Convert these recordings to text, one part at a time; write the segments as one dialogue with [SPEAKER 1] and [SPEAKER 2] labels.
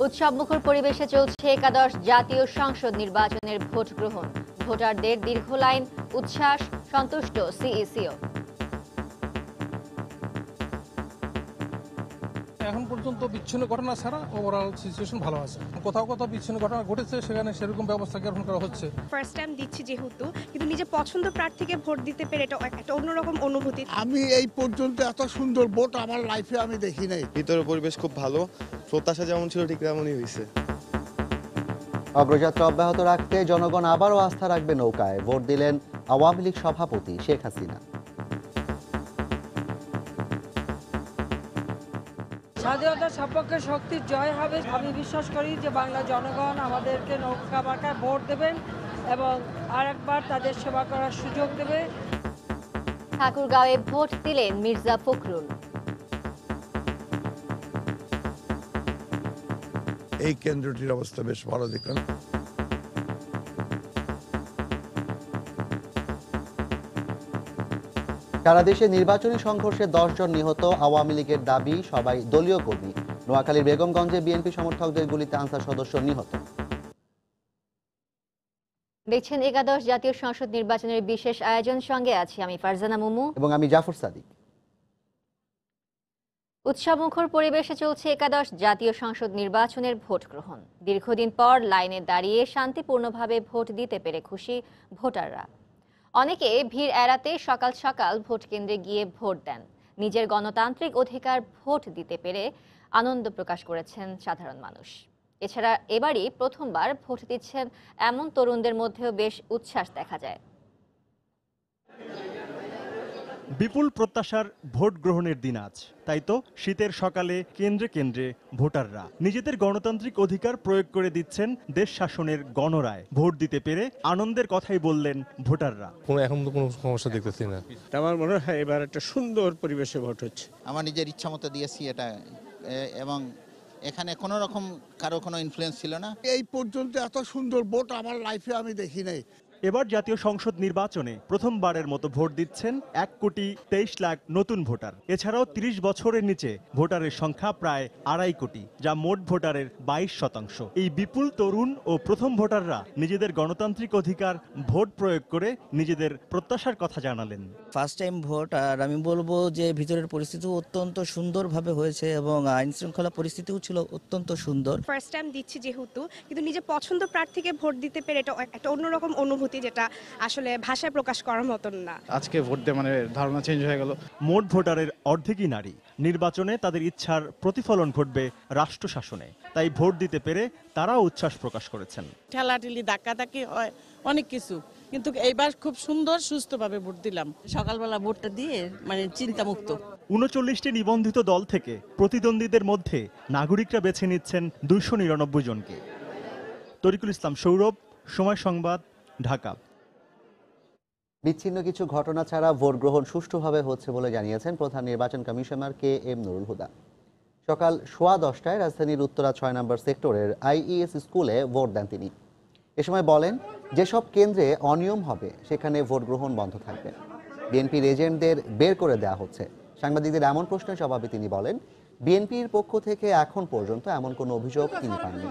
[SPEAKER 1] উৎসবমুখর পরিবেশে চলছে একাদশ জাতীয় সংসদ নির্বাচনের ভোট গ্রহণ। ভোটারদের দীর্ঘ লাইন, উচ্ছ্বাস, সন্তুষ্ট সিইসিও।
[SPEAKER 2] এখন পর্যন্ত বিচ্ছিন্ন ঘটনা ছাড়া ওভারঅল সিচুয়েশন ভালো আছে। কোথাও কোথাও বিচ্ছিন্ন ঘটনা ঘটেছে, সেখানে সেরকম ব্যবস্থা গ্রহণ করা হচ্ছে।
[SPEAKER 3] ফার্স্ট টাইম দিচ্ছি যেহেতু, কিন্তু নিজের পছন্দ প্রার্থীকে ভোট দিতে পেরে এটা একটা অন্যরকম অনুভূতি।
[SPEAKER 4] আমি এই পর্যন্ত এত সুন্দর ভোট আমার লাইফে আমি দেখি নাই।
[SPEAKER 5] ভিতরের পরিবেশ খুব ভালো, প্রত্যাশা যেমন ছিল ঠিক তেমনই হয়েছে।
[SPEAKER 6] অগ্রযাত্রা অব্যাহত রাখতে জনগণ আবারও আস্থা রাখবে নৌকায়, ভোট দিলেন আওয়ামী লীগ সভাপতি শেখ হাসিনা।
[SPEAKER 7] স্বাধীনতার সপক্ষে শক্তির জয় হবে। আমি বিশ্বাস করি যে বাংলা জনগণ আমাদেরকে নৌকা মার্কায় ভোট দেবেন এবং আরেকবার তাদের সেবা করার সুযোগ দেবে।
[SPEAKER 1] ঠাকুরগাঁওয়ে ভোট দিলেন মির্জা ফখরুল।
[SPEAKER 4] এই কেন্দ্রটির অবস্থা বেশ ভালো দেখলাম।
[SPEAKER 6] সারা দেশে নির্বাচনী সংঘর্ষে 10 জন নিহত, আওয়ামী লীগের দাবি সবাই দলীয় কর্মী। নোয়াখালীর বেগমগঞ্জে বিএনপি সমর্থকদের গুলিতে আনসার সদস্য নিহত।
[SPEAKER 1] দেখছেন একাদশ জাতীয় সংসদ নির্বাচনের বিশেষ আয়োজন, সঙ্গে আছি আমি ফারজানা মুমু
[SPEAKER 6] এবং আমি জাফর সাদিক।
[SPEAKER 1] উৎসবমুখর পরিবেশে চলছে একাদশ জাতীয় সংসদ নির্বাচনের ভোট গ্রহণ। দীর্ঘদিন পর লাইনে দাঁড়িয়ে শান্তিপূর্ণভাবে ভোট দিতে পেরে খুশি ভোটাররা। অনেকে ভিড় এড়াতে সকাল সকাল ভোট কেন্দ্রে গিয়ে ভোট দেন। নিজের গণতান্ত্রিক অধিকার ভোট দিতে পেরে আনন্দ প্রকাশ করেছেন সাধারণ মানুষ। এছাড়া এবারই প্রথমবার ভোট দিচ্ছেন এমন তরুণদের মধ্যেও বেশ উচ্ছ্বাস দেখা যায়।
[SPEAKER 8] বিপুল প্রত্যাশার ভোট গ্রহণের দিন আজ, তাই তো শীতের সকালে কেন্দ্রে কেন্দ্রে ভোটাররা নিজেদের গণতান্ত্রিক অধিকার প্রয়োগ করে দিচ্ছেন দেশ শাসনের গণরায়। ভোট দিতে পেরে আনন্দের কথাই বললেন ভোটাররা।
[SPEAKER 9] এখন তো কোনো সমস্যা দেখতেছি না।
[SPEAKER 10] আমার মনে হয় এবার একটা সুন্দর পরিবেশে ভোট হচ্ছে।
[SPEAKER 11] আমার নিজের ইচ্ছা মতো দিয়েছি এটা, এবং এখানে কোনো রকম কারো কোনো ইনফ্লুয়েন্স ছিল না।
[SPEAKER 4] এই পর্যন্ত এত সুন্দর ভোট আমার লাইফে আমি দেখি নাই।
[SPEAKER 8] এবার জাতীয় সংসদ নির্বাচনে প্রথমবারের মতো ভোট দিচ্ছেন 1,23,00,000 নতুন ভোটার। এছাড়াও 30 বছরের নিচে ভোটারের সংখ্যা প্রায় 2.5 কোটি, যা মোট ভোটারের 22%। এই বিপুল তরুণ ও প্রথম ভোটাররা নিজেদের গণতান্ত্রিক অধিকার ভোট প্রয়োগ করে নিজেদের প্রত্যাশার কথা জানালেন।
[SPEAKER 12] ফার্স্ট টাইম ভোট, আর আমি বলবো যে ভিতরের পরিস্থিতিও অত্যন্ত সুন্দরভাবে হয়েছে এবং আইন শৃঙ্খলা পরিস্থিতিও ছিল অত্যন্ত সুন্দর।
[SPEAKER 3] ফার্স্ট টাইম দিচ্ছি যেহেতু, কিন্তু নিজের পছন্দ প্রার্থীকে ভোট দিতে পেরে এটা একটা অন্যরকম অনুভূতি, যেটা আসলে ভাষায় প্রকাশ করার মতন না।
[SPEAKER 10] আজকে ভোট দিয়ে মানে ধারণা চেঞ্জ হয়ে গেল।
[SPEAKER 8] মোট ভোটারের অর্ধেকই নারী। নির্বাচনে তাদের ইচ্ছার প্রতিফলন ঘটবে রাষ্ট্র শাসনে, তাই ভোট দিতে পেরে তারাও উচ্ছ্বাস প্রকাশ করেছেন।
[SPEAKER 7] ঠেলাঠেলি ধাক্কাধাক্কি হয় অনেক কিছু, কিন্তু এইবার খুব সুন্দর সুস্থভাবে ভোট দিলাম। সকালবেলা ভোটটা দিয়ে মানে চিন্তামুক্ত।
[SPEAKER 8] 39টি নিবন্ধিত দল থেকে প্রতিদ্বন্দ্বীদের মধ্যে নাগরিকরা বেছে নিচ্ছেন 299 জনকে। তরিকুল ইসলাম সৌরভ, সময় সংবাদ, ঢাকা।
[SPEAKER 6] বিচ্ছিন্ন কিছু ঘটনা ছাড়া ভোট গ্রহণ সুষ্ঠুভাবে হচ্ছে বলে জানিয়েছেন প্রধান নির্বাচন কমিশনার KM নুরুল হুদা। সকাল 10:15টায় রাজধানীর উত্তরা 6 নম্বর সেক্টরের IES স্কুলে ভোট দেন তিনি। এ সময় বলেন, যেসব কেন্দ্রে অনিয়ম হবে সেখানে ভোট গ্রহণ বন্ধ থাকবে। বিএনপির এজেন্টদের বের করে দেওয়া হচ্ছে। সাংবাদিকদের এমন প্রশ্নের জবাবে তিনি বলেন, বিএনপির পক্ষ থেকে এখন পর্যন্ত এমন কোনো অভিযোগ তিনি পাননি।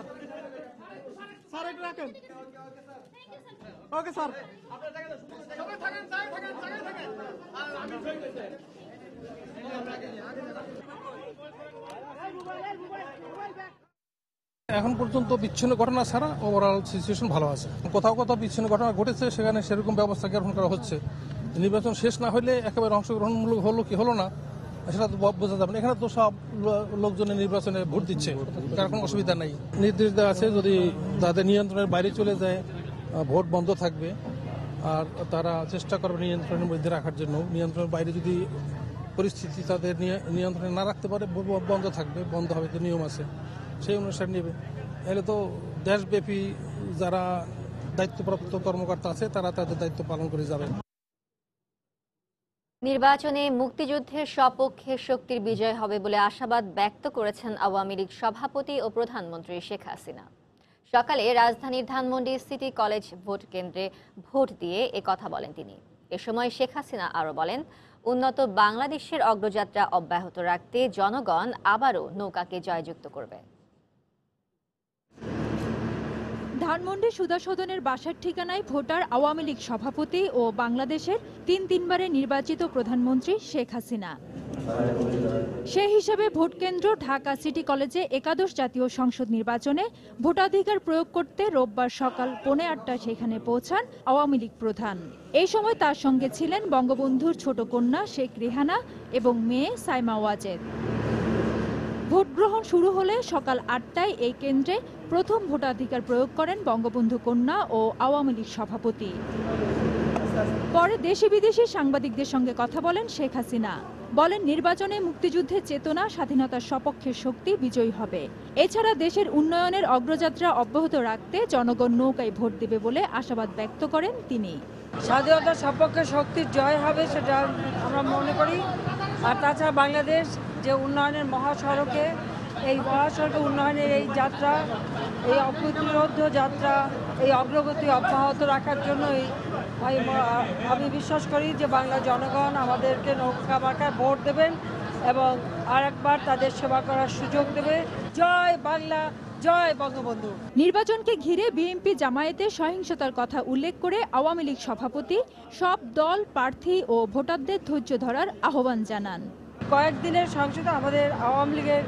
[SPEAKER 2] এখন পর্যন্ত বিচ্ছিন্ন ঘটনা ছাড়া ওভারঅল সিচুয়েশন ভালো আছে। কোথাও কোথাও বিচ্ছিন্ন ঘটনা ঘটেছে, সেখানে সেরকম ব্যবস্থা গ্রহণ করা হচ্ছে। নির্বাচন শেষ না হলে একেবারে অংশগ্রহণমূলক হলো কি হলো না সেটা তো বোঝা যাবে না। এখানে তো সব লোকজনের নির্বাচনে ভোট দিচ্ছে, তার কোনো অসুবিধা নেই। নির্দেশ দেওয়া আছে, যদি তাদের নিয়ন্ত্রণের বাইরে চলে যায় ভোট বন্ধ থাকবে, আর তারা চেষ্টা করবে নিয়ন্ত্রণের মধ্যে রাখার জন্য। নিয়ন্ত্রণের বাইরে যদি পরিস্থিতি তাদের নিয়ন্ত্রণে না রাখতে পারে, বন্ধ থাকবে, বন্ধ হবে, তো নিয়ম আছে, সেই অনুসারে নেবে। এলে তো দেশব্যাপী যারা দায়িত্বপ্রাপ্ত কর্মকর্তা আছে তারা তাদের দায়িত্ব পালন করে যাবে।
[SPEAKER 1] নির্বাচনে মুক্তিযুদ্ধের সপক্ষে শক্তির বিজয় হবে বলে আশাবাদ ব্যক্ত করেছেন আওয়ামী লীগ সভাপতি ও প্রধানমন্ত্রী শেখ হাসিনা। সকালে রাজধানীর ধানমন্ডি সিটি কলেজ ভোট কেন্দ্রে ভোট দিয়ে কথা বলেন তিনি। এ সময় শেখ হাসিনা আরও বলেন, উন্নত বাংলাদেশের অগ্রযাত্রা অব্যাহত রাখতে জনগণ আবারও নৌকাকে জয়যুক্ত করবে।
[SPEAKER 13] ধানমন্ডি সুধা সদনের বাসার ঠিকানায় ভোটার আওয়ামী লীগ সভাপতি ও বাংলাদেশের তিনবারের নির্বাচিত প্রধানমন্ত্রী শেখ হাসিনা। সে হিসেবে ভোট কেন্দ্র ঢাকা সিটি কলেজে একাদশ জাতীয় সংসদ নির্বাচনে ভোটাধিকার প্রয়োগ করতে রোববার সকাল 8:45 সেখানে পৌঁছান আওয়ামী লীগ প্রধান। এই সময় তার সঙ্গে ছিলেন বঙ্গবন্ধুর ছোট কন্যা শেখ রেহানা এবং মেয়ে সাইমা ওয়াজেদ। ভোট গ্রহণ শুরু হলে সকাল 8টায় এই কেন্দ্রে প্রথম ভোটাধিকার প্রয়োগ করেন বঙ্গবন্ধু কন্যা ও আওয়ামী লীগ সভাপতি। পরে দেশি বিদেশি সাংবাদিকদের সঙ্গে কথা বলেন শেখ হাসিনা। বলেন, নির্বাচনে মুক্তিযুদ্ধের চেতনা, স্বাধীনতার সপক্ষের শক্তি বিজয়ী হবে। এছাড়া দেশের উন্নয়নের অগ্রযাত্রা অব্যাহত রাখতে জনগণ নৌকায় ভোট দেবে বলে আশাবাদ ব্যক্ত করেন তিনি।
[SPEAKER 7] স্বাধীনতার সপক্ষে শক্তির জয় হবে সেটা আমরা মনে করি। আর তাছাড়া বাংলাদেশ যে উন্নয়নের মহাসড়কে, এই মহাসড়কে উন্নয়নের এই যাত্রা, এই অপ্রতিরোধ্য যাত্রা, এই অগ্রগতি অব্যাহত রাখার জন্যই আমি বিশ্বাস করি যে বাংলা জনগণ আমাদেরকে নৌকা মার্কায় ভোট দেবেন এবং আরেকবার তাদের সেবা করার সুযোগ দেবে। জয় বাংলা, জয় বঙ্গবন্ধু।
[SPEAKER 13] নির্বাচনকে ঘিরে বিএনপি জামায়াতের সহিংসতার কথা উল্লেখ করে আওয়ামী লীগ সভাপতি সব দল, প্রার্থী ও ভোটারদের ধৈর্য ধরার আহ্বান জানান।
[SPEAKER 7] কয়েকদিনের সহিংসতা আমাদের আওয়ামী লীগের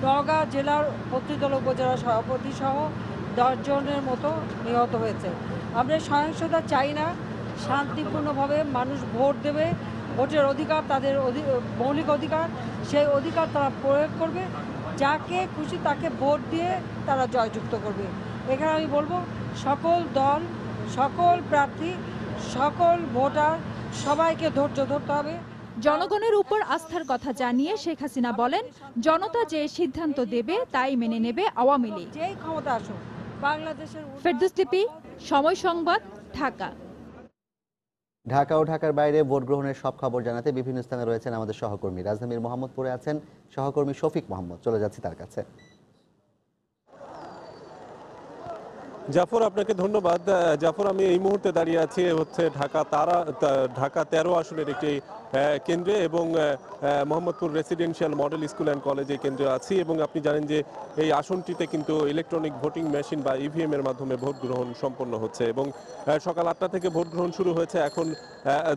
[SPEAKER 7] নওগাঁ জেলার 32 দল উপজেলা সভাপতি সহ 10 জনের মতো নিহত হয়েছে। আমরা সহিংসতা চাই না, শান্তিপূর্ণভাবে মানুষ ভোট দেবে, ভোটের অধিকার তাদের মৌলিক অধিকার, সেই অধিকার তারা প্রয়োগ করবে, যাকে খুশি তাকে ভোট দিয়ে তারা জয়যুক্ত করবে। এখানে আমি বলবো সকল দল, সকল প্রার্থী, সকল ভোটার সবাইকে ধৈর্য ধরতে হবে।
[SPEAKER 13] জনগণের উপর আস্থার কথা জানিয়ে শেখ হাসিনা বলেন, জনতা যে সিদ্ধান্ত দেবে তাই মেনে নেবে আওয়ামী লীগ।
[SPEAKER 7] যেই ক্ষমতা আসুক বাংলাদেশের।
[SPEAKER 13] ফেরদৌস লিপি, সময় সংবাদ, ঢাকা।
[SPEAKER 6] ঢাকা ও ঢাকার বাইরে ভোট গ্রহণের সব খবর জানাতে বিভিন্ন স্থানে রয়েছেন আমাদের সহকর্মী। রাজধানীর মোহাম্মদপুরে আছেন সহকর্মী শফিক মোহাম্মদ, চলে যাচ্ছি তার কাছে।
[SPEAKER 9] জাফর, আপনাকে ধন্যবাদ। জাফর, আমি এই মুহূর্তে দাঁড়িয়ে আছি হচ্ছে ঢাকা 13 আসনের একটি কেন্দ্রে এবং Mohammadpur residential model school and কলেজে কেন্দ্রে আছি এবং আপনি জানেন যে এই আসনটিতে কিন্তু ইলেকট্রনিক ভোটিং মেশিন বা ইভিএম এর মাধ্যমে ভোট গ্রহণ সম্পন্ন হচ্ছে এবং সকাল 8টা থেকে ভোট গ্রহণ শুরু হয়েছে। এখন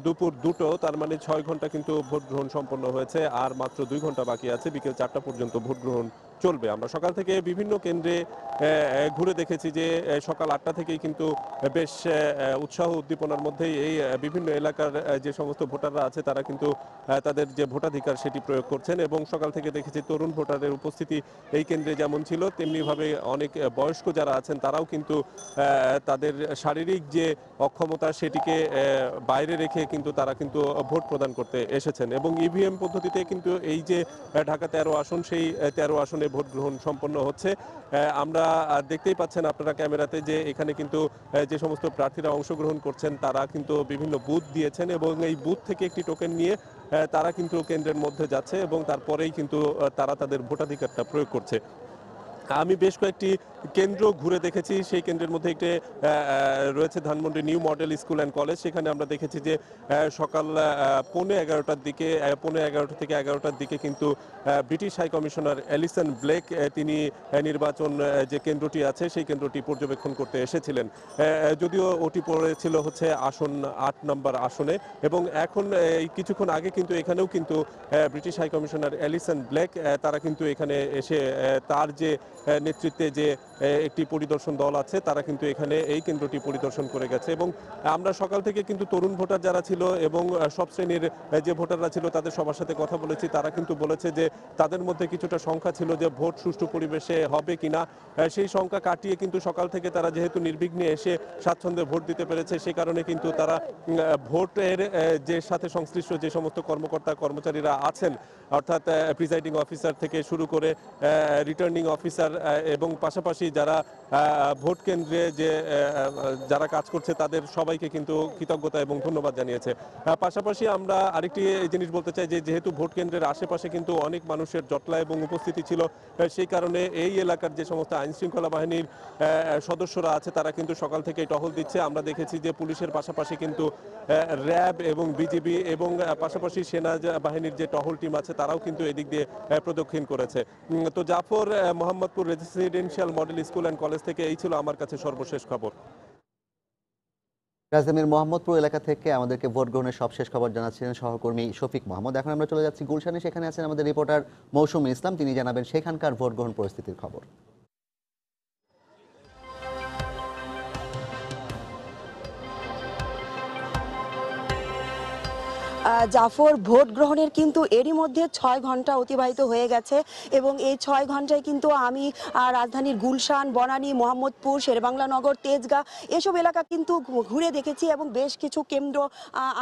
[SPEAKER 9] দুপুর 2টো, তার মানে 6 ঘন্টা কিন্তু ভোট গ্রহণ সম্পন্ন হয়েছে, আর মাত্র 2 ঘন্টা বাকি আছে। বিকেল 4টা পর্যন্ত ভোট গ্রহণ চলবে। আমরা সকাল থেকে বিভিন্ন কেন্দ্রে ঘুরে দেখেছি যে সকাল 8টা থেকেই কিন্তু বেশ উৎসাহ উদ্দীপনার মধ্যেই এই বিভিন্ন এলাকার যে সমস্ত ভোটাররা আছে তারা কিন্তু তাদের যে ভোটাধিকার সেটি প্রয়োগ করছেন এবং সকাল থেকে দেখেছি তরুণ ভোটারের উপস্থিতি এই কেন্দ্রে যেমন ছিল তেমনিভাবে অনেক বয়স্ক যারা আছেন তারাও কিন্তু তাদের শারীরিক যে অক্ষমতা সেটিকে বাইরে রেখে কিন্তু তারা কিন্তু ভোট প্রদান করতে এসেছেন এবং ইভিএম পদ্ধতিতে কিন্তু এই যে ঢাকা 13 আসন, সেই 13 আসনে ভোট গ্রহণ সম্পন্ন হচ্ছে। আমরা দেখতেই পাচ্ছেন আপনারা ক্যামেরাতে যে এখানে কিন্তু যে সমস্ত প্রার্থীরা অংশগ্রহণ করছেন তারা কিন্তু বিভিন্ন বুথ দিয়েছেন এবং এই বুথ থেকে একটি টোকেন নিয়ে তারা কিন্তু কেন্দ্রের মধ্যে যাচ্ছে এবং তারপরেই কিন্তু তারা তাদের ভোটাধিকারটা প্রয়োগ করছে। আমি বেশ কয়েকটি কেন্দ্র ঘুরে দেখেছি। সেই কেন্দ্রের মধ্যে একটি রয়েছে Dhanmondi new model school and college. সেখানে আমরা দেখেছি যে সকাল 11:15টার দিকে 11:15 থেকে 11টার দিকে কিন্তু British high commissioner Alison Blake তিনি নির্বাচন যে কেন্দ্রটি আছে সেই কেন্দ্রটি পর্যবেক্ষণ করতে এসেছিলেন। যদিও ওটি পড়েছিল হচ্ছে আসন 8 নম্বর আসনে এবং এখন কিছুক্ষণ আগে কিন্তু এখানেও কিন্তু British high commissioner Alison Blake তারা কিন্তু এখানে এসে তার যে নেতৃত্বে যে একটি পরিদর্শন দল আছে তারা কিন্তু এখানে এই কেন্দ্রটি পরিদর্শন করে গেছে এবং আমরা সকাল থেকে কিন্তু তরুণ ভোটার যারা ছিল এবং সব শ্রেণীর যে ভোটাররা ছিল তাদের সবার সাথে কথা বলেছি। তারা কিন্তু বলেছে যে তাদের মধ্যে কিছুটা সংখ্যা ছিল যে ভোট সুষ্ঠু পরিবেশে হবে কিনা, সেই সংখ্যা কাটিয়ে কিন্তু সকাল থেকে তারা যেহেতু নির্বিঘ্নে এসে স্বাচ্ছন্দ্যে ভোট দিতে পেরেছে সে কারণে কিন্তু তারা ভোটের যে সাথে সংশ্লিষ্ট যে সমস্ত কর্মকর্তা কর্মচারীরা আছেন অর্থাৎ প্রিজাইডিং অফিসার থেকে শুরু করে রিটার্নিং অফিসার এবং পাশাপাশি যারা ভোট কেন্দ্রে যে যারা কাজ করছে তাদের সবাইকে কিন্তু কৃতজ্ঞতা এবং ধন্যবাদ জানিয়েছে। পাশাপাশি আমরা আরেকটি জিনিস বলতে চাই যে যেহেতু ভোট কেন্দ্রের আশেপাশে কিন্তু অনেক মানুষের জটলা এবং উপস্থিতি ছিল সেই কারণে এই এলাকার যে সমস্ত আইন শৃঙ্খলা বাহিনীর সদস্যরা আছে তারা কিন্তু সকাল থেকেই টহল দিচ্ছে। আমরা দেখেছি যে পুলিশের পাশাপাশি কিন্তু র্যাব এবং বিজিবি এবং পাশাপাশি সেনা বাহিনীর যে টহল টিম আছে তারাও কিন্তু এদিক দিয়ে প্রদক্ষিণ করেছে। তো Jafar, Mohammadpur residential model school and college থেকে এই ছিল আমার কাছে সর্বশেষ খবর।
[SPEAKER 6] রাজধানীর মোহাম্মদপুর এলাকা থেকে আমাদেরকে ভোট গ্রহণের সবশেষ খবর জানাচ্ছিলেন সহকর্মী শফিক মোহাম্মদ। এখন আমরা চলে যাচ্ছি গুলশানে, সেখানে আছেন আমাদের রিপোর্টার মৌসুমী ইসলাম, তিনি জানাবেন সেখানকার ভোট গ্রহণ পরিস্থিতির খবর।
[SPEAKER 14] জাফর, ভোট গ্রহণের কিন্তু এরই মধ্যে 6 ঘন্টা অতিবাহিত হয়ে গেছে এবং এই 6 ঘন্টায় কিন্তু আমি রাজধানীর গুলশান, বনানী, মোহাম্মদপুর, শেরেবাংলা নগর, তেজগাঁ এসব এলাকা কিন্তু ঘুরে দেখেছি এবং বেশ কিছু কেন্দ্র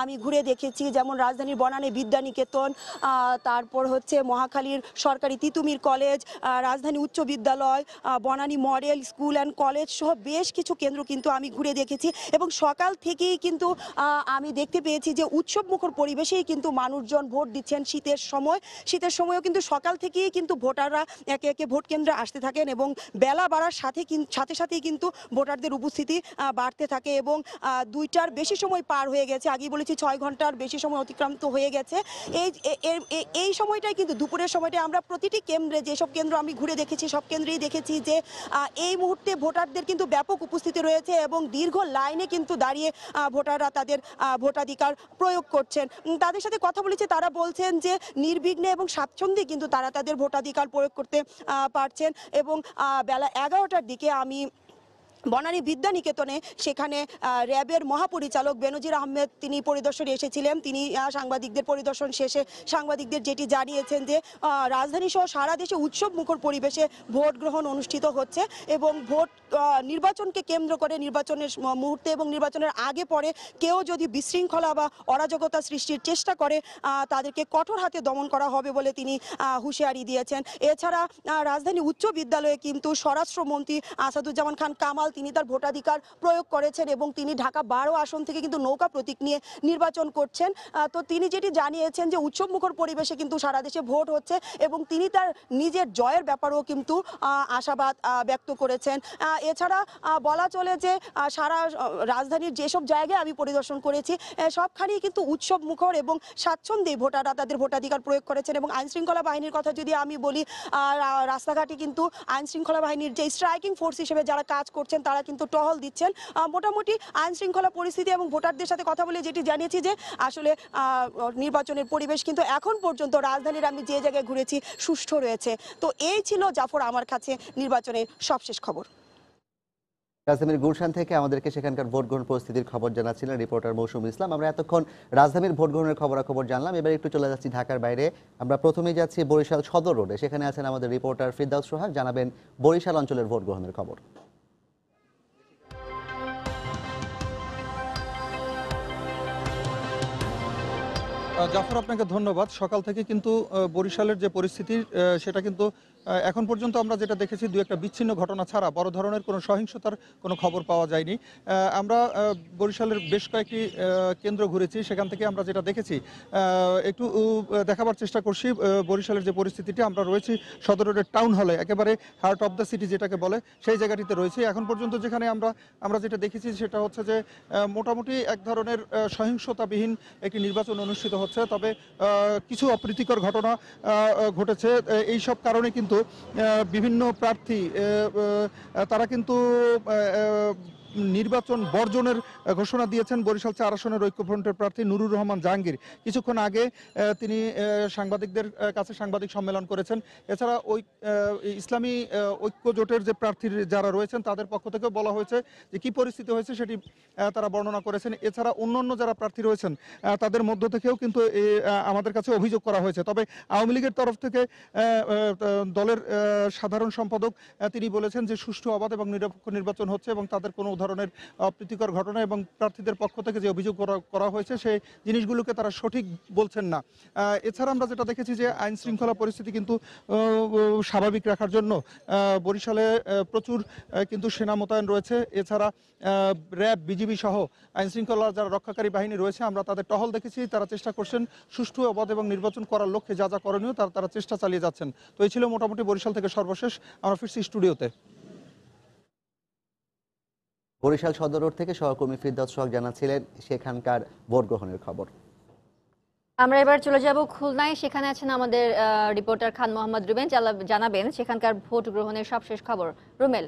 [SPEAKER 14] আমি ঘুরে দেখেছি, যেমন রাজধানীর বনানী বিদ্যানিকেতন, তারপর হচ্ছে মহাখালীর সরকারি তিতুমির কলেজ, রাজধানী উচ্চ বিদ্যালয়, Banani model school and college সহ বেশ কিছু কেন্দ্র কিন্তু আমি ঘুরে দেখেছি এবং সকাল থেকেই কিন্তু আমি দেখতে পেয়েছি যে উৎসবমুখর পরিবেশেই কিন্তু মানুষজন ভোট দিচ্ছেন। শীতের সময়ও কিন্তু সকাল থেকেই কিন্তু ভোটাররা একে একে ভোট কেন্দ্রে আসতে থাকেন এবং বেলা বাড়ার সাথে সাথেই কিন্তু ভোটারদের উপস্থিতি বাড়তে থাকে এবং 2টার বেশি সময় পার হয়ে গেছে। আগেই বলেছি 6 ঘন্টার বেশি সময় অতিক্রান্ত হয়ে গেছে। এই সময়টাই কিন্তু দুপুরের সময়টা আমরা প্রতিটি কেন্দ্রে, যেসব কেন্দ্র আমি ঘুরে দেখেছি সব কেন্দ্রেই দেখেছি যে এই মুহূর্তে ভোটারদের কিন্তু ব্যাপক উপস্থিতি রয়েছে এবং দীর্ঘ লাইনে কিন্তু দাঁড়িয়ে ভোটাররা তাদের ভোটাধিকার প্রয়োগ করছেন। তাদের সাথে কথা বলেছি, তারা বলছেন যে নির্বিঘ্নে এবং স্বাচ্ছন্দ্যে কিন্তু তারা তাদের ভোটাধিকার প্রয়োগ করতে পারছেন এবং বেলা 11টার দিকে আমি বনানী বিদ্যানিকেতনে, সেখানে র্যাবের মহাপরিচালক বেনজির আহমেদ তিনি পরিদর্শনে এসেছিলেন। তিনি সাংবাদিকদের পরিদর্শন শেষে সাংবাদিকদের যেটি জানিয়েছেন যে রাজধানী সহ সারা দেশে উৎসব মুখর পরিবেশে ভোট গ্রহণ অনুষ্ঠিত হচ্ছে এবং নির্বাচনকে কেন্দ্র করে নির্বাচনের মুহূর্তে এবং নির্বাচনের আগে পরে কেউ যদি বিশৃঙ্খলা বা অরাজকতা সৃষ্টির চেষ্টা করে তাদেরকে কঠোর হাতে দমন করা হবে বলে তিনি হুঁশিয়ারি দিয়েছেন। এছাড়া রাজধানী উচ্চ বিদ্যালয়ে কিন্তু স্বরাষ্ট্রমন্ত্রী আসাদুজ্জামান খান কামাল তিনি তার ভোটাধিকার প্রয়োগ করেছেন এবং তিনি ঢাকা 12 আসন থেকে কিন্তু নৌকা প্রতীক নিয়ে নির্বাচন করছেন। তো তিনি যেটি জানিয়েছেন যে উৎসবমুখর পরিবেশে কিন্তু সারা দেশে ভোট হচ্ছে এবং তিনি তার নিজের জয়ের ব্যাপারেও কিন্তু আশাবাদ ব্যক্ত করেছেন। এছাড়া বলা চলে যে সারা রাজধানীর যেসব জায়গায় আমি পরিদর্শন করেছি সবখানেই কিন্তু উৎসবমুখর এবং স্বাচ্ছন্দ্যে ভোটাররা তাদের ভোটাধিকার প্রয়োগ করেছেন এবং আইনশৃঙ্খলা বাহিনীর কথা যদি আমি বলি, রাস্তাঘাটে কিন্তু আইনশৃঙ্খলা বাহিনীর যে স্ট্রাইকিং ফোর্স হিসেবে যারা কাজ করছেন তারা কিন্তু টহল দিচ্ছেন। মোটামুটি আইন শৃঙ্খলা পরিস্থিতি এবং ভোটারদের সাথে কথা বলে যেটি জানিয়েছি যে আসলে নির্বাচনের পরিবেশ কিন্তু এখন পর্যন্ত রাজধানীর আমি যে জায়গায় ঘুরেছি সুষ্ঠু রয়েছে। তো এই ছিল জাফর আমার কাছে নির্বাচনের সবশেষ খবর।
[SPEAKER 6] রাজধানীর গুলশান থেকে আমাদেরকে সেখানকার ভোট গ্রহণ পরিস্থিতির খবর জানাচ্ছিলেন রিপোর্টার মৌসুমী ইসলাম। আমরা এতক্ষণ রাজধানীর ভোট গ্রহণের খবরাখবর জানলাম, এবার একটু চলে যাচ্ছি ঢাকার বাইরে। আমরা প্রথমেই যাচ্ছি বরিশাল সদর রোডে, সেখানে আছেন আমাদের রিপোর্টার ফিরদাউস সোহাগ, জানাবেন বরিশাল অঞ্চলের ভোট গ্রহণের খবর।
[SPEAKER 2] জাফর, আপনাকে ধন্যবাদ। সকাল থেকে কিন্তু বরিশালের যে পরিস্থিতি সেটা কিন্তু এখন পর্যন্ত আমরা যেটা দেখেছি দু একটা বিচ্ছিন্ন ঘটনা ছাড়া বড় ধরনের কোনো সহিংসতার কোনো খবর পাওয়া যায়নি। আমরা বরিশালের বেশ কয়েকটি কেন্দ্র ঘুরেছি, সেখান থেকে আমরা যেটা দেখেছি একটু দেখাবার চেষ্টা করছি বরিশালের যে পরিস্থিতিটি। আমরা রয়েছি সদর রোডের টাউন হলে, একেবারে হার্ট অফ দ্য সিটি যেটাকে বলে, সেই জায়গাটিতে রয়েছি। এখন পর্যন্ত যেখানে আমরা যেটা দেখেছি সেটা হচ্ছে যে মোটামুটি এক ধরনের সহিংসতাবিহীন একটি নির্বাচন অনুষ্ঠিত হচ্ছে, তবে কিছু অপ্রীতিকর ঘটনা ঘটেছে। এই সব কারণে কিন্তু বিভিন্ন প্রার্থী তারা কিন্তু নির্বাচন বর্জনের ঘোষণা দিয়েছেন। বরিশাল 4 আসনের ঐক্যফ্রন্টের প্রার্থী নুরুর রহমান জাহাঙ্গীর কিছুক্ষণ আগে তিনি সাংবাদিকদের কাছে সাংবাদিক সম্মেলন করেছেন। এছাড়া ওই ইসলামী ঐক্য জোটের যে প্রার্থী যারা রয়েছেন তাদের পক্ষ থেকে বলা হয়েছে যে কী পরিস্থিতি হয়েছে সেটি তারা বর্ণনা করেছেন। এছাড়া অন্যান্য যারা প্রার্থী রয়েছেন তাদের মধ্য থেকেও কিন্তু আমাদের কাছে অভিযোগ করা হয়েছে। তবে আওয়ামী লীগের তরফ থেকে দলের সাধারণ সম্পাদক তিনি বলেছেন যে সুষ্ঠু, অবাধ এবং নিরপেক্ষ নির্বাচন হচ্ছে এবং তাদের কোনো ধরনের অপ্রীতিকর ঘটনা এবং প্রার্থীদের পক্ষ থেকে যে অভিযোগ করা হয়েছে সেই জিনিসগুলোকে তারা সঠিক বলছেন না। এছাড়া আমরা যেটা দেখেছি যে আইন শৃঙ্খলা পরিস্থিতি কিন্তু স্বাভাবিক রাখার জন্য বরিশালে প্রচুর কিন্তু সেনা মোতায়েন রয়েছে। এছাড়া র্যাব, বিজিবি সহ আইন শৃঙ্খলা যারা রক্ষাকারী বাহিনী রয়েছে আমরা তাদের টহল দেখেছি। তারা চেষ্টা করছেন সুষ্ঠু, অবাধ এবং নির্বাচন করার লক্ষ্যে যা যা করণীয় তারা চেষ্টা চালিয়ে যাচ্ছেন। তো এই ছিল মোটামুটি বরিশাল থেকে সর্বশেষ। আমরা ফিরছি স্টুডিওতে।
[SPEAKER 6] বরিশাল সদর রোড থেকে সহকর্মী ফিরদাউস সোহাগ জানাচ্ছিলেন সেখানকার ভোট গ্রহণের খবর।
[SPEAKER 1] আমরা এবার চলে যাব খুলনায়। সেখানে আছেন আমাদের রিপোর্টার খান মোহাম্মদ রুবেল, জানাবেন সেখানকার ভোট গ্রহণের সবশেষ খবর। রুমেল।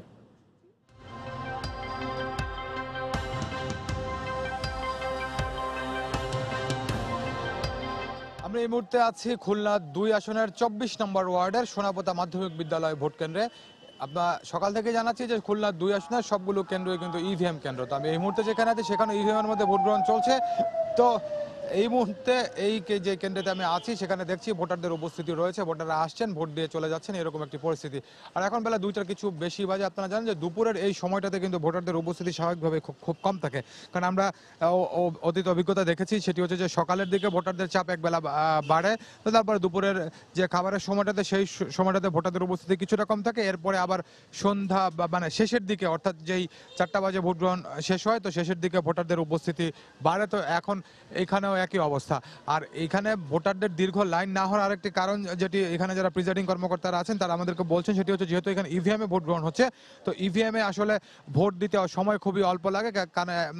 [SPEAKER 15] আমরা এই মুহূর্তে আছি খুলনা 2 আসনের 24 নম্বর ওয়ার্ডের সোনাপোতা মাধ্যমিক বিদ্যালয় ভোট কেন্দ্রে। আপনার সকাল থেকে জানাচ্ছি যে খুলনা 2 আসনের সবগুলো কেন্দ্রই কিন্তু ইভিএম কেন্দ্র। তো আমি এই মুহূর্তে যেখানে আছি সেখানে ইভিএমের মধ্যে ভোট গ্রহণ চলছে। তো এই মুহূর্তে যে কেন্দ্রেতে আমি আছি সেখানে দেখছি ভোটারদের উপস্থিতি রয়েছে, ভোটাররা আসছেন, ভোট দিয়ে চলে যাচ্ছেন, এরকম একটি পরিস্থিতি। আর এখন বেলা 2টার কিছু বেশি বাজে। আপনারা জানেন যে দুপুরের এই সময়টাতে কিন্তু ভোটারদের উপস্থিতি স্বাভাবিকভাবে খুব কম থাকে, কারণ আমরা অতীত অভিজ্ঞতা দেখেছি। সেটি হচ্ছে যে সকালের দিকে ভোটারদের চাপ একবেলা বাড়ে, তো তারপরে দুপুরের যে খাবারের সময়টাতে সেই সময়টাতে ভোটারদের উপস্থিতি কিছুটা কম থাকে। এরপরে আবার সন্ধ্যা মানে শেষের দিকে, অর্থাৎ যেই 4টা বাজে ভোট গ্রহণ শেষ হয়, তো শেষের দিকে ভোটারদের উপস্থিতি বাড়ে। তো এখন এখানেও একই অবস্থা। আর এখানে ভোটারদের দীর্ঘ লাইন না হওয়ার আরেকটি কারণ, যেটি এখানে যারা প্রিজাইডিং কর্মকর্তারা আছেন তারা আমাদেরকে বলছেন, সেটি হচ্ছে যেহেতু এখানে ইভিএমে ভোট গ্রহণ হচ্ছে, তো ইভিএমে আসলে ভোট দিতে সময় খুবই অল্প লাগে।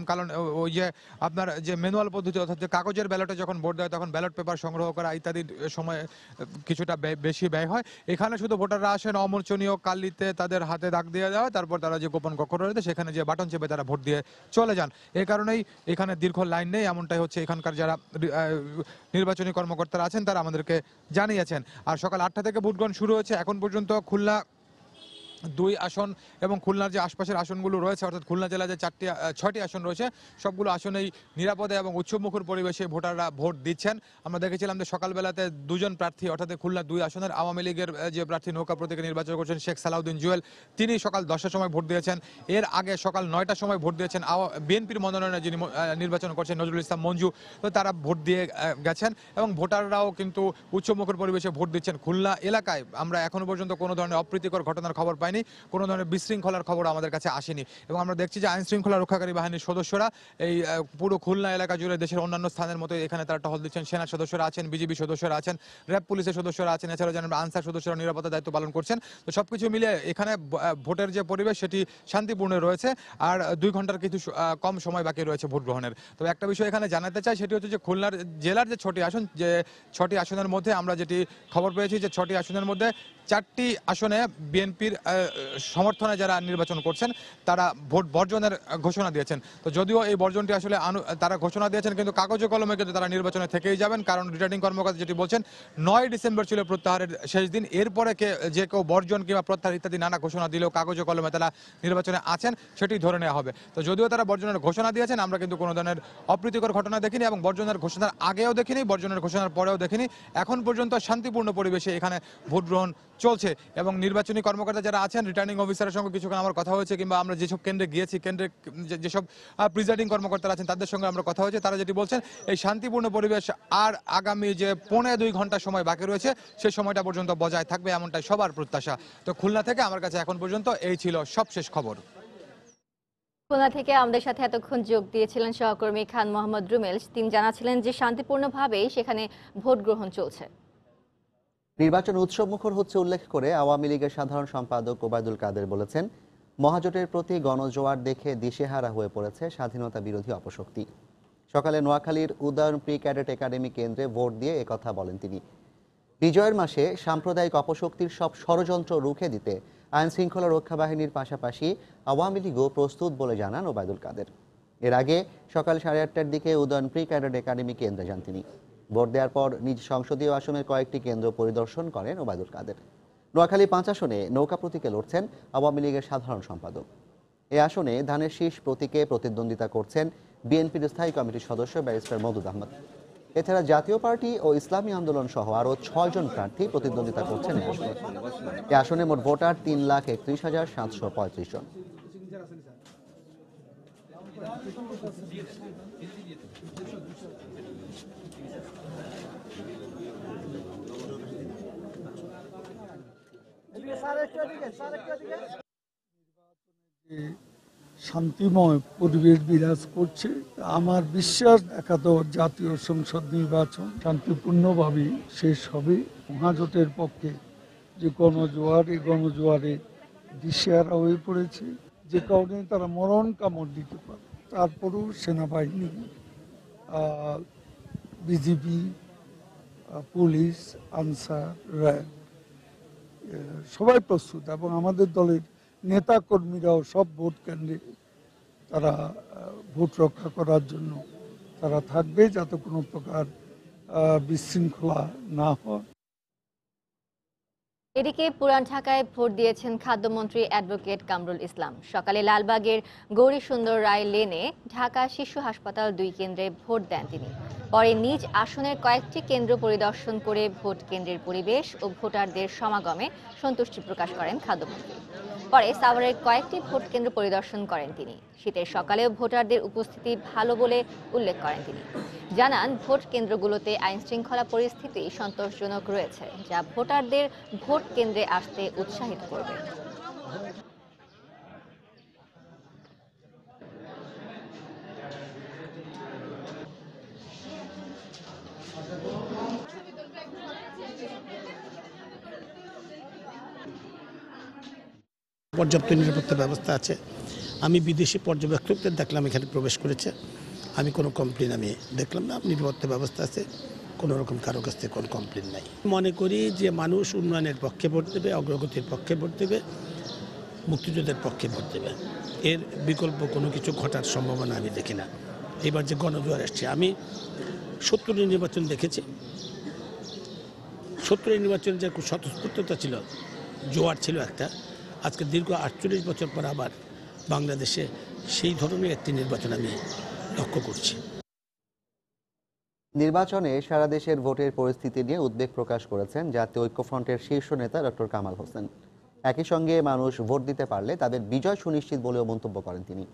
[SPEAKER 15] কারণ ওই যে আপনার যে ম্যানুয়াল পদ্ধতি, অর্থাৎ যে কাগজের ব্যালটে যখন ভোট দেয় তখন ব্যালট পেপার সংগ্রহ করা ইত্যাদি সময় কিছুটা বেশি ব্যয় হয়। এখানে শুধু ভোটাররা আসেন অমোচনীয় কালিতে তাদের হাতে দাগ দিয়ে দেওয়া, তারপর তারা যে গোপন কক্ষ রয়েছে সেখানে যে বাটন চেপে তারা ভোট দিয়ে চলে যান। এই কারণেই এখানে দীর্ঘ লাইন নেই, এমনটাই হচ্ছে এখানকার যারা নির্বাচনী কর্মকর্তারা আছেন তারা আমাদেরকে জানিয়েছেন। আর সকাল 8টা থেকে ভোট গ্রহণ শুরু হয়েছে। এখন পর্যন্ত খুলনা 2 আসন এবং খুলনার যে আশপাশের আসনগুলো রয়েছে, অর্থাৎ খুলনা জেলায় যে 6টি আসন রয়েছে সবগুলো আসনেই নিরাপদে এবং উৎসবমুখর পরিবেশে ভোটাররা ভোট দিচ্ছেন। আমরা দেখেছিলাম যে সকালবেলাতে 2 জন প্রার্থী, অর্থাৎ খুলনা 2 আসনের আওয়ামী লীগের যে প্রার্থী নৌকা প্রতীকে নির্বাচন করছেন শেখ সালাউদ্দিন জুয়েল, তিনি সকাল 10টার সময় ভোট দিয়েছেন। এর আগে সকাল 9টার সময় ভোট দিয়েছেন বিএনপির মনোনয়নে যিনি নির্বাচন করছেন নজরুল ইসলাম মঞ্জু, তো তারা ভোট দিয়ে গেছেন এবং ভোটাররাও কিন্তু উৎসবমুখর পরিবেশে ভোট দিচ্ছেন। খুলনা এলাকায় আমরা এখনো পর্যন্ত কোনো ধরনের অপ্রীতিকর ঘটনার খবর পাইনি, কোনো ধরনের বিশৃঙ্খলার খবর আমাদের কাছে আসেনি। এবং আমরা দেখছি যে আইন শৃঙ্খলা রক্ষাকারী বাহিনীর সদস্যরা এই পুরো খুলনা এলাকা জুড়ে দেশের অন্যান্য স্থানের মতো এখানে তারা টহল দিচ্ছেন। সেনা সদস্যরা আছেন, বিজিবি সদস্যরা আছেন, র্যাব পুলিশের সদস্যরা আছেন, এছাড়াও জানেন আনসার সদস্যরা নিরাপত্তা দায়িত্ব পালন করছেন। তো সবকিছু মিলিয়ে এখানে ভোটের যে পরিবেশ সেটি শান্তিপূর্ণ রয়েছে। আর 2 ঘন্টার কিছু কম সময় বাকি রয়েছে ভোট গ্রহণের। তবে একটা বিষয় এখানে জানাতে চাই, সেটি হচ্ছে যে খুলনার জেলার যে 6টি আসন, যে 6টি আসনের মধ্যে আমরা যেটি খবর পেয়েছি যে 6টি আসনের মধ্যে 4টি আসনে বিএনপির সমর্থনে যারা নির্বাচন করছেন তারা ভোট বর্জনের ঘোষণা দিয়েছেন। তো যদিও এই বর্জনটি আসলে তারা ঘোষণা দিয়েছেন, কিন্তু কাগজে কলমে কিন্তু তারা নির্বাচনে থেকেই যাবেন। কারণ রিটার্নিং কর্মকর্তা যেটি বলছেন 9 ডিসেম্বর ছিল প্রত্যাহারের শেষ দিন, এরপরে যে কেউ বর্জন কিংবা প্রত্যাহার ইত্যাদি নানা ঘোষণা দিলেও কাগজে কলমে তারা নির্বাচনে আছেন সেটি ধরে নেওয়া হবে। তো যদিও তারা বর্জনের ঘোষণা দিয়েছেন, আমরা কিন্তু কোনো ধরনের অপ্রীতিকর ঘটনা দেখিনি এবং বর্জনের ঘোষণার আগেও দেখিনি, বর্জনের ঘোষণার পরেও দেখিনি। এখন পর্যন্ত শান্তিপূর্ণ পরিবেশে এখানে ভোট গ্রহণ চলছে এবং নির্বাচনী কর্মকর্তা যারা আছেন, রিটার্নিং অফিসারের সঙ্গে কিছুক্ষণ আমার কথা হয়েছে, কিংবা আমরা যেসব কেন্দ্রে গিয়েছি, কেন্দ্রের যেসব প্রিজাইডিং কর্মকর্তারা আছেন তাদের সঙ্গে আমরা কথা হয়েছে, তারা যেটি বলছেন এই শান্তিপূর্ণ পরিবেশ আর আগামী যে 1.5-2 ঘন্টা সময় বাকি রয়েছে সেই সময়টা পর্যন্ত বজায় থাকবে, এমনটাই সবার প্রত্যাশা। তো খুলনা থেকে আমার কাছে এখন পর্যন্ত এই ছিল সবশেষ খবর।
[SPEAKER 1] খুলনা থেকে আমাদের সাথে এতক্ষণ যোগ দিয়েছিলেন সহকর্মী খান মোহাম্মদ রুমেল। তিনি জানাচ্ছিলেন যে শান্তিপূর্ণভাবেই সেখানে ভোট গ্রহণ চলছে।
[SPEAKER 6] নির্বাচন উৎসবমুখর হচ্ছে উল্লেখ করে আওয়ামী লীগের সাধারণ সম্পাদক ওবায়দুল কাদের বলেছেন, মহাজোটের প্রতি গণজোয়ার দেখে দিশেহারা হয়ে পড়েছে স্বাধীনতা বিরোধী অপশক্তি। সকালে নোয়াখালীর উদয়ন প্রি ক্যাডেট একাডেমি কেন্দ্রে ভোট দিয়ে একথা বলেন তিনি। বিজয়ের মাসে সাম্প্রদায়িক অপশক্তির সব ষড়যন্ত্র রুখে দিতে আইন শৃঙ্খলা রক্ষা বাহিনীর পাশাপাশি আওয়ামী লীগও প্রস্তুত বলে জানান ওবায়দুল কাদের। এর আগে সকাল 8:30টার দিকে উদয়ন প্রি ক্যাডেট একাডেমি কেন্দ্রে যান তিনি। ভোট দেওয়ার পর নিজ সংসদীয় আসনের কয়েকটি কেন্দ্র পরিদর্শন করেন ওবায়দুল কাদের। নোয়াখালী 5 আসনে নৌকা প্রতীকে লড়ছেন আওয়ামী লীগের সাধারণ সম্পাদক। এই আসনে ধানের শীষ প্রতীকে প্রতিদ্বন্দ্বিতা করছেন বিএনপির স্থায়ী কমিটির সদস্য ব্যারিস্টার মওদুদ আহমদ। এছাড়া জাতীয় পার্টি ও ইসলামী আন্দোলন সহ আরও 6 জন প্রার্থী প্রতিদ্বন্দ্বিতা করছেন এই আসনে। এই আসনে মোট ভোটার 3,31,735 জন।
[SPEAKER 16] শান্তিময় পরিবেশ বিরাজ করছে। আমার বিশ্বাস একাদশ জাতীয় সংসদ নির্বাচন শান্তিপূর্ণভাবে শেষ হবে। মহাজোটের পক্ষে যে গণজোয়ার, এই গণজোয়ারে দিশেহারা হয়ে পড়েছে, যে কারণে তারা মরণ কামড় দিতে পারে। তারপরেও সেনাবাহিনী, বিজিবি, পুলিশ, আনসার, র্যাব সবাই প্রস্তুত এবং আমাদের দলের নেতা কর্মীরাও সব ভোট কেন্দ্রে তারা ভোট রক্ষা করার জন্য তারা থাকবে, যাতে কোনো প্রকার বিশৃঙ্খলা না হয়।
[SPEAKER 1] এদিকে পুরান ঢাকায় ভোট দিয়েছেন খাদ্যমন্ত্রী অ্যাডভোকেট কামরুল ইসলাম। সকালে লালবাগের গৌরী সুন্দর রায় লেনে ঢাকা শিশু হাসপাতাল 2 কেন্দ্রে ভোট দেন তিনি। পরে নিজ আসনের কয়েকটি কেন্দ্র পরিদর্শন করে ভোট কেন্দ্রের পরিবেশ ও ভোটারদের সমাগমে সন্তুষ্টি প্রকাশ করেন খাদ্যমন্ত্রী। পরে সাভারের কয়েকটি ভোট কেন্দ্র পরিদর্শন করেন তিনি। শীতের সকালেও ভোটারদের উপস্থিতি ভালো বলে উল্লেখ করেন তিনি। জানান, ভোট কেন্দ্রগুলোতে আইনশৃঙ্খলা পরিস্থিতি সন্তোষজনক রয়েছে, যা ভোটারদের ভোট কেন্দ্রে আসতে উৎসাহিত করবে।
[SPEAKER 17] পর্যাপ্ত নিরাপত্তা ব্যবস্থা আছে। আমি বিদেশি পর্যবেক্ষকদের দেখলাম এখানে প্রবেশ করেছে, আমি কোনো কমপ্লেন আমি দেখলাম না। নিরাপত্তা ব্যবস্থা আছে, কোনো রকম কারো কাছ থেকে কোনো কমপ্লেন নাই। মনে করি যে মানুষ উন্নয়নের পক্ষে ভোট দেবে, অগ্রগতির পক্ষে ভোট দেবে, মুক্তিযুদ্ধের পক্ষে ভোট দেবে। এর বিকল্প কোনো কিছু ঘটার সম্ভাবনা আমি দেখি না। এবার যে গণজোয়ার আসছে, আমি 70 নির্বাচন দেখেছি। 70 নির্বাচনে যে স্বতঃস্ফূর্ততা ছিল, জোয়ার ছিল একটা, আজকে দীর্ঘ 48 বছর পর আবার বাংলাদেশে সেই ধরনের একটি নির্বাচন আমি লক্ষ্য করছি।
[SPEAKER 6] নির্বাচনে সারা দেশের ভোটের পরিস্থিতি নিয়ে উদ্বেগ প্রকাশ করেছেন জাতীয় ঐক্যফ্রন্টের শীর্ষ নেতা ডক্টর কামাল হোসেন। একই সঙ্গে মানুষ ভোট দিতে পারলে তাদের বিজয় সুনিশ্চিত বলেও মন্তব্য করেন তিনি।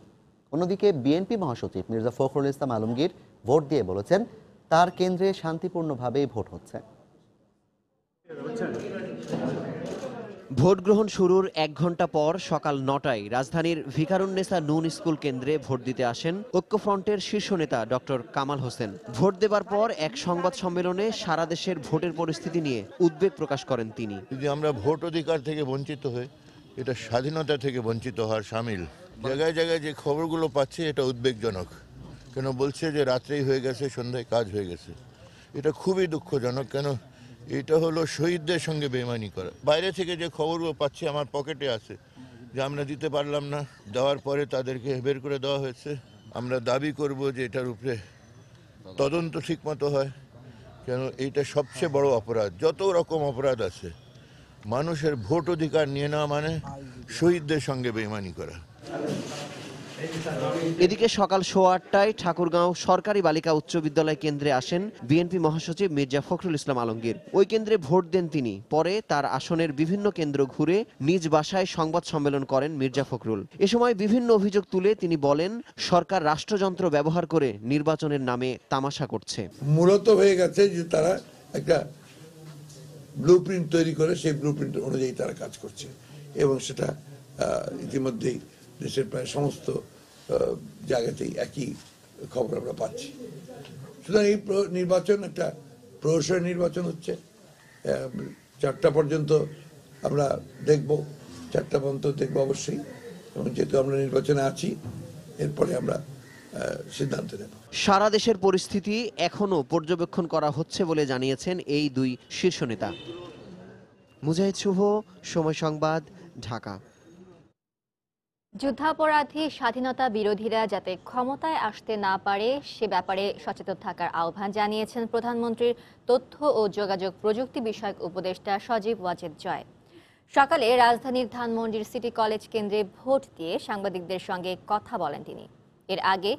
[SPEAKER 6] অন্যদিকে বিএনপি মহাসচিব মির্জা ফখরুল ইসলাম আলমগীর ভোট দিয়ে বলেছেন, তার কেন্দ্রে শান্তিপূর্ণভাবেই ভোট হচ্ছে।
[SPEAKER 18] ভোট গ্রহণ শুরুর 1 ঘন্টা পর সকাল 9টায় রাজধানীর ভিকারুন্নেসা নুন স্কুল কেন্দ্রে ভোট দিতে আসেন ঐক্যফ্রন্টের শীর্ষ নেতা ডক্টর কামাল হোসেন। ভোট দেবার পর এক সংবাদ সম্মেলনে সারা দেশের ভোটের পরিস্থিতি নিয়ে উদ্বেগ প্রকাশ করেন তিনি।
[SPEAKER 19] যদি আমরা ভোট অধিকার থেকে বঞ্চিত হই, এটা স্বাধীনতা থেকে বঞ্চিত হওয়ার শামিল। জায়গায় জায়গায় যে খবরগুলো পাচ্ছে এটা উদ্বেগজনক। কেন বলছে যে রাত্রেই হয়ে গেছে, সন্ধ্যায় কাজ হয়ে গেছে। এটা খুবই দুঃখজনক। কেন এটা হলো শহীদদের সঙ্গে বেইমানি করা। বাইরে থেকে যে খবরগুলো পাচ্ছি আমার পকেটে আছে, যে আমরা দিতে পারলাম না, দেওয়ার পরে তাদেরকে বের করে দেওয়া হয়েছে। আমরা দাবি করব যে এটার উপরে তদন্ত ঠিকমতো হয়। কেন এইটা সবচেয়ে বড় অপরাধ। যত রকম অপরাধ আছে, মানুষের ভোট অধিকার নিয়ে নেওয়া মানে শহীদদের সঙ্গে বেইমানি করা।
[SPEAKER 18] এদিকে সকাল 8:15টায় ঠাকুরগাঁও সরকারি বালিকা উচ্চ বিদ্যালয় কেন্দ্রে আসেন বিএনপি মহাসচিব মির্জা ফখরুল ইসলাম আলমগীর। ওই কেন্দ্রে ভোট দেন তিনি। পরে তার আসনের বিভিন্ন কেন্দ্র ঘুরে নিজ বাসায় সংবাদ সম্মেলন করেন মির্জা ফখরুল। এ সময় বিভিন্ন অভিযোগ তুলে তিনি বলেন, সরকার রাষ্ট্রযন্ত্র ব্যবহার করে নির্বাচনের নামে তামাশা করছে।
[SPEAKER 20] মূলত হয়ে গেছে যে তারা একটা ব্লুপ্রিন্ট তৈরি করে সেই ব্লুপ্রিন্ট অনুযায়ী তারা কাজ করছে, এবং সেটা ইতিমধ্যেই দেশের প্রায় সমস্ত জায়গাতেই একই খবর আমরা পাচ্ছি। সুতরাং এই নির্বাচন একটা প্রহসনের নির্বাচন হচ্ছে। 4টা পর্যন্ত আমরা দেখব, 4টা পর্যন্ত দেখব অবশ্যই, এবং যেহেতু আমরা নির্বাচনে আছি, এরপরে আমরা সিদ্ধান্ত নেব।
[SPEAKER 18] সারা দেশের পরিস্থিতি এখনো পর্যবেক্ষণ করা হচ্ছে বলে জানিয়েছেন এই 2 শীর্ষ নেতা। মুজাহিদ শুভ, সময় সংবাদ, ঢাকা।
[SPEAKER 1] যুদ্ধাপরাধী স্বাধীনতা বিরোধীরা যাতে ক্ষমতায় আসতে না পারে সে ব্যাপারে সচেতন থাকার আহ্বান জানিয়েছেন প্রধানমন্ত্রীর তথ্য ও যোগাযোগ প্রযুক্তি বিষয়ক উপদেষ্টা সজীব ওয়াজেদ জয়। সকালে রাজধানীর ধানমন্ডির সিটি কলেজ কেন্দ্রে ভোট দিয়ে সাংবাদিকদের সঙ্গে কথা বলেন তিনি। এর আগে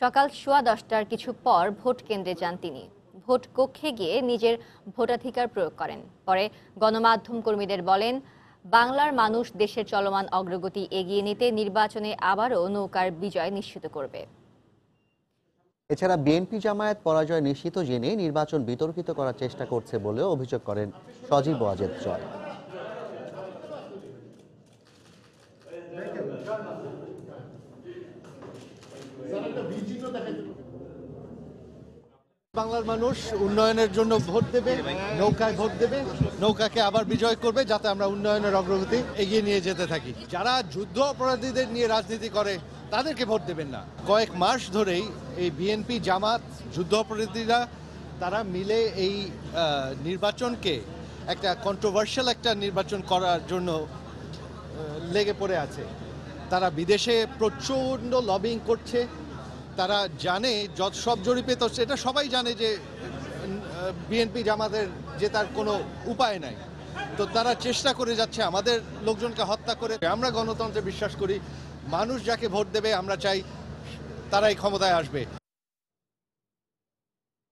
[SPEAKER 1] সকাল 10:15টার কিছু পর ভোট কেন্দ্রে যান তিনি। ভোট কক্ষে গিয়ে নিজের ভোটাধিকার প্রয়োগ করেন। পরে গণমাধ্যম কর্মীদের বলেন, বাংলার মানুষ দেশের চলমান অগ্রগতি এগিয়ে নিতে নির্বাচনে আবারও নৌকার বিজয় নিশ্চিত করবে।
[SPEAKER 6] এছাড়া বিএনপি জামায়াত পরাজয় নিশ্চিত জেনে নির্বাচন বিতর্কিত করার চেষ্টা করছে বলেও অভিযোগ করেন সজীব ওয়াজেদ জয়।
[SPEAKER 21] বাংলার মানুষ উন্নয়নের জন্য ভোট দেবে, নৌকায় ভোট দেবে, নৌকাকে আবার বিজয় করবে, যাতে আমরা উন্নয়নের অগ্রগতি এগিয়ে নিয়ে যেতে থাকি। যারা যুদ্ধ অপরাধীদের নিয়ে রাজনীতি করে তাদেরকে ভোট দেবেন না। কয়েক মাস ধরেই এই বিএনপি জামাত যুদ্ধ অপরাধীরা তারা মিলে এই নির্বাচনকে একটা কন্ট্রোভার্সিয়াল একটা নির্বাচন করার জন্য লেগে পড়ে আছে। তারা বিদেশে প্রচণ্ড লবিং করছে। তারা জানে সব জরিপে তো এটা সবাই জানে যে বিএনপি জামাতের জেতার কোনো উপায় নাই। তো তারা চেষ্টা করে যাচ্ছে আমাদের লোকজনকে হত্যা করে। আমরা গণতন্ত্রে বিশ্বাস করি, মানুষ যাকে ভোট দেবে আমরা চাই তারাই ক্ষমতায় আসবে।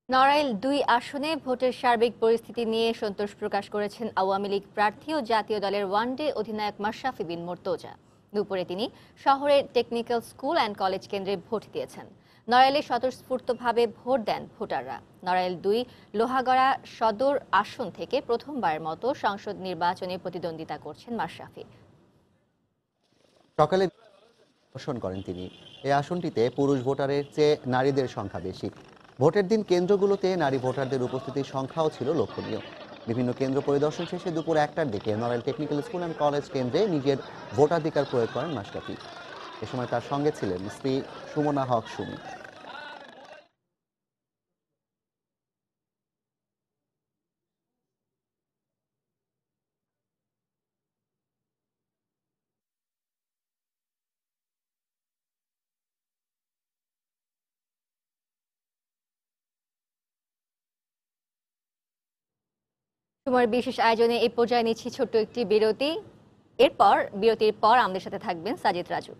[SPEAKER 1] নড়াইল ২ আসনে ভোটের সার্বিক পরিস্থিতি নিয়ে সন্তোষ প্রকাশ করেছেন আওয়ামী লীগ প্রার্থী ও জাতীয় দলের ওয়ানডে অধিনায়ক মাশরাফি বিন মুর্তজা। দুপুরে তিনি শহরের টেকনিক্যাল স্কুল অ্যান্ড কলেজ কেন্দ্রে ভোট দিয়েছেন। নড়াইলে স্বতঃস্ফূর্তভাবে ভোট দেন ভোটাররা। নড়াইল ২ লোহাগড়া সদর আসন থেকে প্রথমবারের মতো সংসদ নির্বাচনে প্রতিদ্বন্দ্বিতা করছেন মাশরাফি।
[SPEAKER 6] সকালে দর্শন করেন তিনি। এই আসনটিতে পুরুষ ভোটারের চেয়ে নারীদের সংখ্যা বেশি। ভোটের দিন কেন্দ্রগুলোতে নারী ভোটারদের উপস্থিতির সংখ্যাও ছিল লক্ষণীয়। বিভিন্ন কেন্দ্র পরিদর্শন শেষে দুপুর ১টার দিকে Narail technical school and college কেন্দ্রে নিজের ভোটাধিকার প্রয়োগ করেন মাশরাফি। এ সময় তার সঙ্গে ছিলেন স্ত্রী সুমনা হক সুমি।
[SPEAKER 1] সময়ের বিশেষ আয়োজনে এই পর্যায়ে নিচ্ছি ছোট্ট একটি বিরতি। এরপর বিরতির পর আমাদের সাথে থাকবেন সাজিদ রাজু।